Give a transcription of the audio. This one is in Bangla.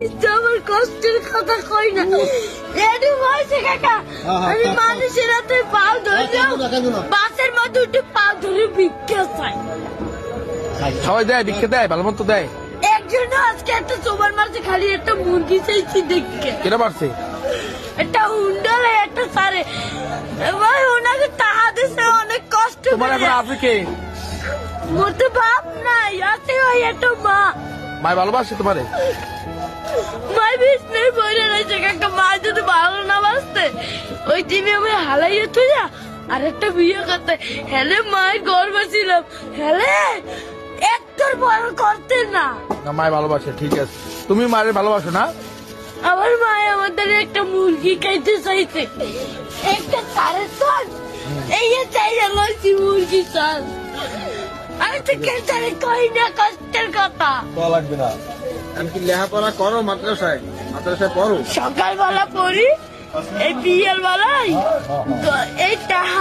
আমার কষ্টের কথা কই না, এডি হয়েছে কাকা। আমি মানুষের হাতে পাও ধরলাম, বাসের মধ্যে উঠে পা ধরে ভিক্ষা চাই। সবাই দেয়, ভিক্ষা দেয়, ভালো মতো দেয়। একজন আজকে একটা চোবার মারছে, খালি একটা মুরগি চাইছি দেখে। কেন মারছে? একটা হুন্ডালে একটা সারে ভাই, ওনাকে টাকা দিছে অনেক কষ্ট তোমার এখন করে। আছে কে? মোর তো বাপ নাই, আছে ওই একটা মা। মায় ভালোবাসে তোমারে? মাই বিষ্ণুর বইরে রয়েছে কাকা। মা যদি ভালো না বাসতে ওই টিভি আমি হালাইয়ে তুই যা আর একটা বিয়ে করতে। হেলে মায়ের গর্ব ছিলাম, হেলে একটার বড় করতে না। না, মায় ভালোবাসে, ঠিক আছে। তুমি মায়ের ভালোবাসো না? আমার মায় আমাদের একটা মুরগি খাইতে চাইছে, একটা সাড়ে চাল এই চাই লইছি মুরগি চাল। আমি তো কেটারে কই না কষ্টের কথা। লাগবে না। আমি কি লেখাপড়া করো? মাদ্রাসায় পড়ো? সকালবেলা পড়ি, এই বিয়ের বেলায় এই টাকা